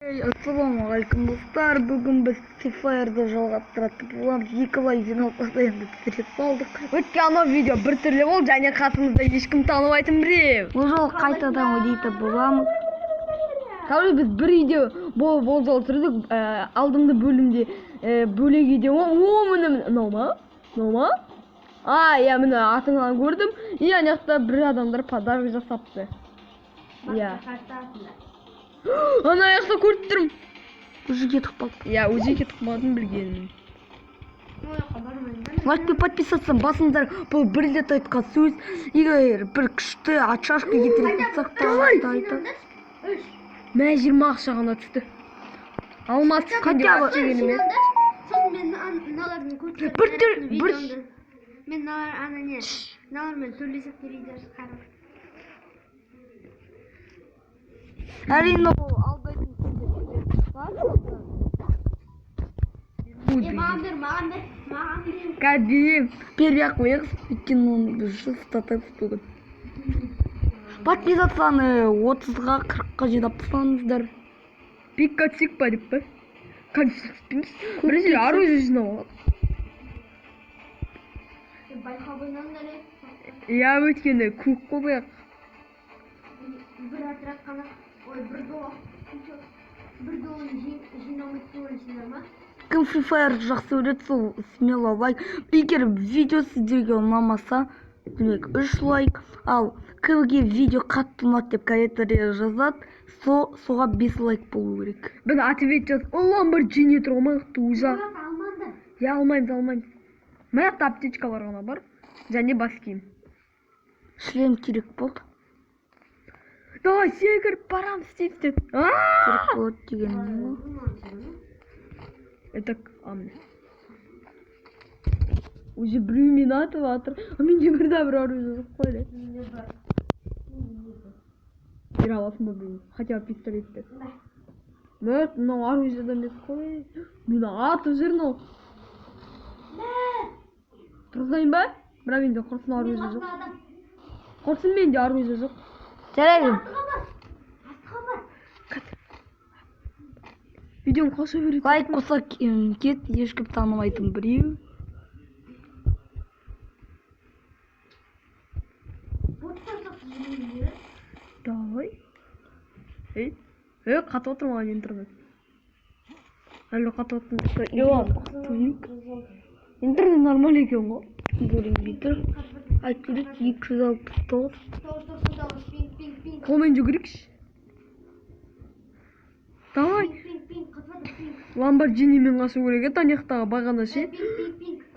Ассалаумағалейкум достар, бүгін біз Free Fire'ды жалғастыратын боламыз. Екі лай жиналғанда енді бітіре салдық. Өткен видео бір түрлі болды, және қасымызда ешкім танымайтын біреу. Бұл жолы қайтадан ойнайтын боламыз. Қазір біз бір видео бұл жолы түсірдік, алдыңғы бөлімде бөлек видео. Міне мына. Я міне атыңнан көрдім. Ана жақта бір адамдар подарок жасапты. Ана жақта көріп тұрмын. Уже кетіп қалды. Уже кетіп қалдым білгенім. Лайк пен подписаться басыңыздар. Бұл бір рет айтқан сөз. Егер бір күшті ачашка кетіретін болсақ та айтады. Мә 20 ақша ғана түсті. Алмас түскенде ақша келіме. Мен налармен төлесек терейдер қарап. Әрине ол алдайтын Маған бер. Кәдем. Первый қойыңыз, өйткені оны жылыстатып бүгін. Подписацияны 30-ға 40-ға жинап тастаңыздар. Пикка тикпа деп па? Конечно, спинс. Бірінші оружие жинап алады. Өткені көк қойбай. Бір атырақ қана. Ой, бір долын жинауы көрінсіңдер ма? Кім Free Fire жақсы өрет, сол смело лайк. Егер видео сіздерге ұнамаса, 3 лайк. Ал кімге видео қатты ұнады деп комментария жазады, соға 5 лайк болу керек. Біз ответ жаз. Lamborghini тұрмақты ұза. Алмаймыз. Маяқта аптечкалар ғана бар. Және бас киім. Шлем керек болды. Давай, секір, барам істейді. Керек болады деген. Это амне. Уже біреу мені атып атыр. Менде бір оружие жоқ қойды. Бере аласың ба біреу? Хотя пистолетті. Мынау оружиеда емес қой. Мені атып жүрін ол. Тұрғызайын ба? Бірақ менде құрсын оружие жоқ. Құрсын менде оружие жоқ. Жарайды. Видеоны қоса береді. Лайк қоса кет, ешкім танымайтын біреу. Давай. Қатып отырмаған интернет. Әлі қатып отырмаған. Интернет нормал екен ғой. Көрінбейтір. Айтырек 269. Қолмен жүгірекші. Давай. Lamborghini мен қашу керек еді, анаяқтағы бағана ше.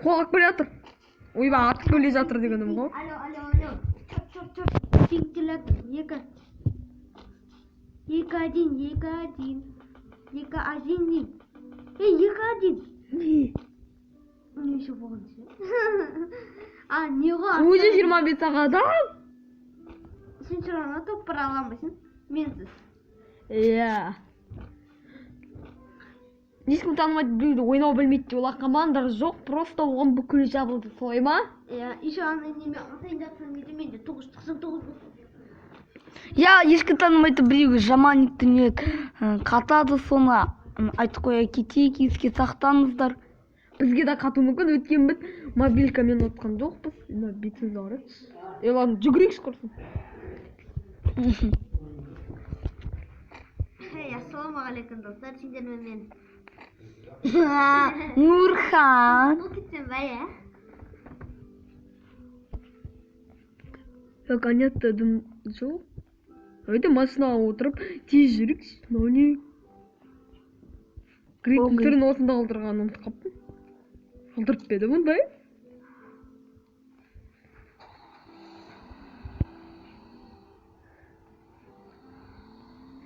Қолғақ келе жатыр. Ойба, атып келе жатыр дегенім ғой. Алло. Пинг телатыр. 2-1. 2-1. 2-1. Не еще болған ше? Неға? Өзі 25 сағада? Сен шырағына топ бір аламайсың? Менсіз. Ешкім танымайды біреуді ойнау білмейді деп олар командар жоқ, просто оған бүкіл жабылды, солай ма? Еще аны неме атайын жатқан кезде менде 999 болды. Ешкім танымайды біреуге жаман ниеттеніп қатады, соны айтып қоя кетейік, еске сақтаңыздар. Бізге де қату мүмкін, өткен біз мобилкамен отқан жоқпыз. Бетсіз ары. Ладно, жүгірейікші құрсын. Ассалаумағалейкум достар, сендермен мен. Нұрхан. Бұл кетсен ба, Конетті дым жоқ. Өйті машинаға отырып, тез жүрікші. Мынау не? Кіретін түрін осында қалдырғанын ұмытып қаптым. Қалдырып беді бұндай?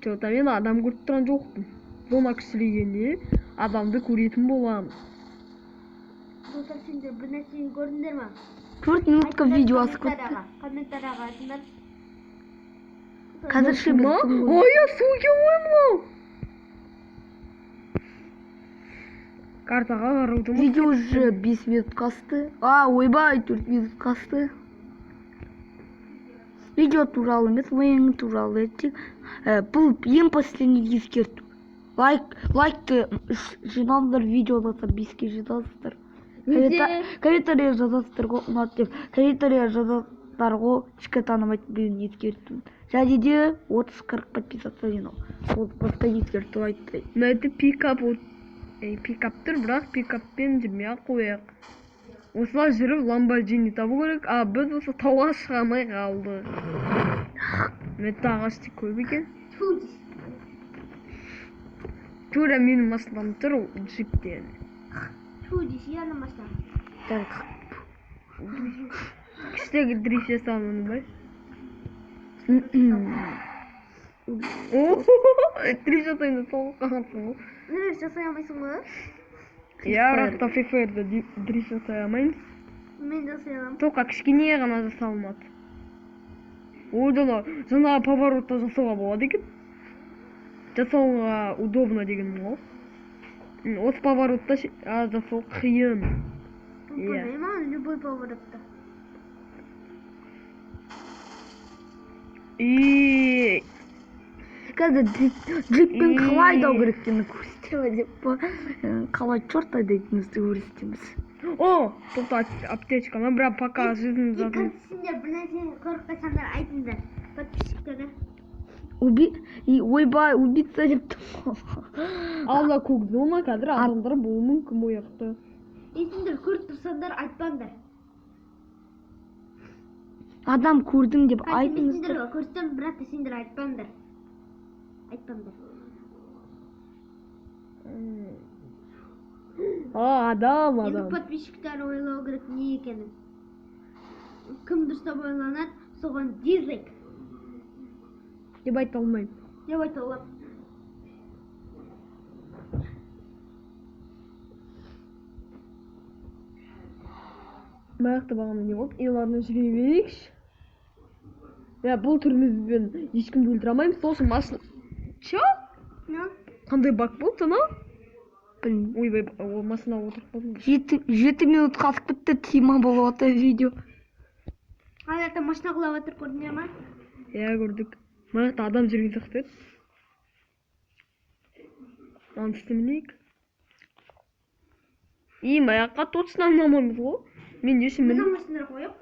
Жоқта мен адам көріп тұрған жоқпын. Зона кішілегенде адамды көретін боламыз. Достар, сендер бір нәрсені көрдіңдер ма? 4 минутқа видеосы көтті. Комментарияға айтыңдар. Қазір ше білдің ғой. Суге оймау! Картаға қарауды ма? Видео уже 5 минут қасты. Ойбай, 4 минут қасты. Видео туралы емес, ойын туралы еттік. Бұл ең последний ескерту. лайкты жинаңдар, видеоларда 5-ке жазасыздар. Неде? Комментария жазасыздар ғой, ұнады деп. Комментария жазасыздар ғой, ешкі танымайтын біреуін ескерту. Және де 30-40 подписаться жинау. Ол басқа ескерту айтпайды. Мәді пикаптыр, бірақ пикаппен жүрмей-ақ қояйық. Осылай жүріп Lamborghini табу керек, а біз осы тауға шыға алмай қалды. Мәді ағашты көп екен. Тура менің машинам тұр, джиптен. Чудись, я на машине. Кіштегі дрифт жасауын бай. Дрифт жасайында толық қағансың ғой. Nereye sayamıyorsun bunu? Я бірақ та Free Fire'да дрифт жасай алмаймыз. Ben de sayamam. Тоқа кішкене ғана жасалмады. Одан жаңағы поворотта жасауға болады екен. Жасауға удобно деген ғой. Осы поворотта жасау қиын. Понимаю, любой поворот-то. И Қазір джиппен қалай дау керек екенін көрсетемін деп қалай черт айдайтынымызды көрсетеміз. О, тоқта аптечка, но бірақ пока жизнь И задым. консилер, білесің, қорқасандар айтыңдар. Подписчиктері. Ойбай, убийца деп тұр. Алла көк зона қазір адамдар болуы мүмкін бұл жақта. Естіңдер, көріп тұрсандар айтпаңдар. Адам көрдім деп Айтыңдар, айтыңыздар. көрсем, бірақ сендер айтпаңдар. Айтпаңдар. Адам. Енді подписчиктер ойлау керек не екенін. Кім дұрыстап ойланады, соған дизлайк Деп айта алмаймын. деп айта аламын. Баяқты бағана не болды? Еларына жүре берейікші. Бұл түрімізбен ешкімді өлтіре алмаймыз. Сол үшін машина... Чо? Қандай бак болды, ана? Білмеймін. Ойбай, ол машина отырып қалдым. 7 минут қасып бітті, тима болып отыр видео. Ана машина құлап отыр, көрдіңдер ма? Иә, көрдік. Баяқта адам жүрген сияқты еді. Аны істемейік. И баяққа точно алмаймыз ғой. Мен не үшін Мына мін? машиналар қойып.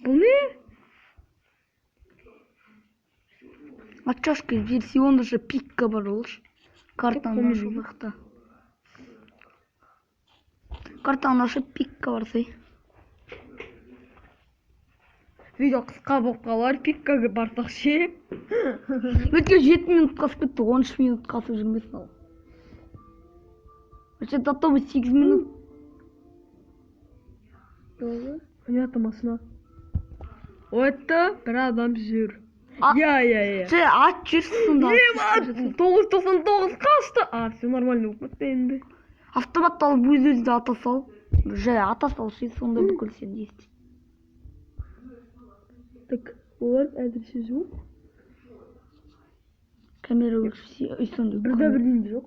Бұл не? Очашка версионы же пикка бар олшы. Картаны ашу жақта. Картаны ашып пикка бар сай. Видео қысқа болып қалар, пиккаға барсақ ше. Өткен 7 минут қасып кетті, 13 минут қасып жүрмесін ал. Вообще зато 8 минут. Понятно, машина. Это бір адам жүр. А- Я. Сен ат жүрсің да. 999 қашты. А, все нормально болып кетті енді. Автоматты алып өз-өзіне ата сал. Ата салшы, сонда бүкіл сен ести. Так, олар әзірше жоқ. Камера өшсе, сонда Бірде жоқ.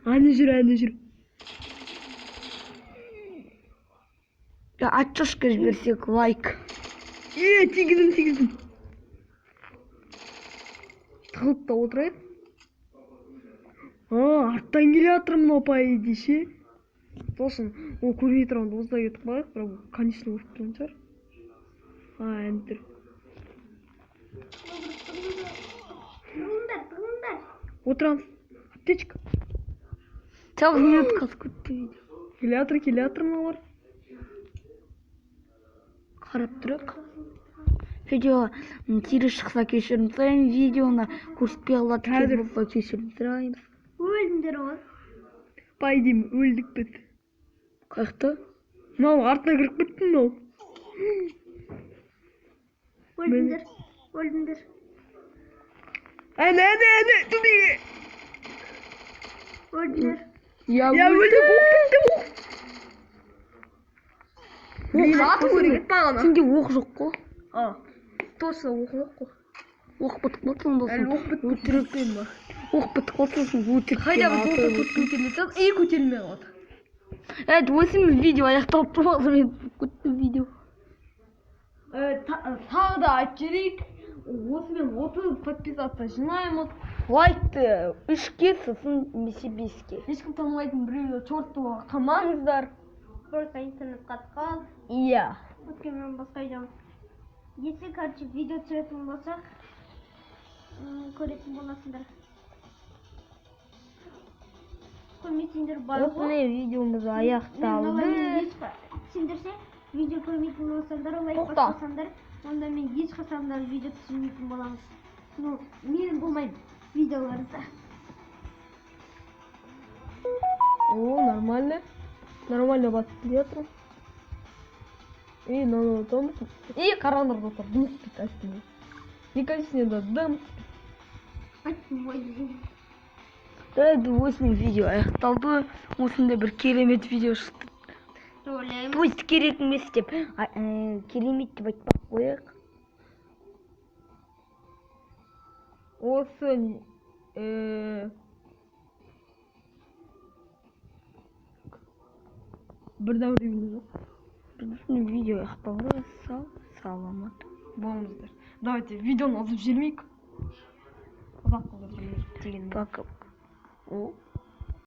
Әне жүр. Очашка жіберсек лайк. Тигізім. Тығылып та отырайық. Арттан келе жатыр мынау пайда ше. Сосын, ол көрмей тұрғанда осылай кетіп қалайық, бірақ конечно өтіп тұрған шығар. Әнтір. Тұғындар. Отырамыз. Аптечка. Целый минут қасып кетті видео. Келе жатыр мыналар. Қарап тұрық. Видео тері шықса кешірім сұраймыз. Видеоны көрсетпей қалады Қазір. болса кешірім сұраймыз. Өлдіңдер ол. Пайдем, өлдік біт. Қаяқта? Мынау артына кіріп кетті мынау. Өлдіңдер. Әне, түбеге. Өлдіңдер. Я өлдік, оқ бітті, оқ. Оқ ату керек еді бағана. Сенде оқ жоқ қой. Точно оқ жоқ қой. Оқ бітіп қалды сонда Әлі оқ бітті, өтірікпен бар. Оқ бітіп қалды сосын өтірікпен Қайда бір атып толта көтеріле саз, көтерілмей қалады. Это 8 видео аяқталып тұрмады мен күттім видео. Тағы да айтып жіберейік. Осымен 30 подписаться жинаймыз. Лайкты 3-ке, сосын немесе 5-ке. Ешкім танымайтын біреуді чертовға қамаңыздар. Просто интернет қатқал. Иә. Өткен мен басқа идем. Если, короче, видео түсіретін болсақ, көретін боласыңдар. Көрмейтіндер бар ғой. Осымен видеомыз аяқталды. Сендерше, видео көрмейтін болсаңдар, лайк Тоқта. баспасаңдар, онда мен ешқашанда видео түсірмейтін боламыз. Ну, менің болмайды видеоларда. О, нормально. Нормально басып келе И надо там. И қараңдар достар, дым түспейді астына. Екіншісіне де дым Ой, Енді осымен видео аяқталды. Осындай бір керемет видео шықты. ойлаймын. То есть керек емес деп, керемет деп айтпақ қояйық. осы бір дәуір емес. Біздің видео аяқталды. Саламат Болыңыздар. Давайте видеоны ұзып жібермейік. Ұзақ қылдырып жібермейік деген. Пока.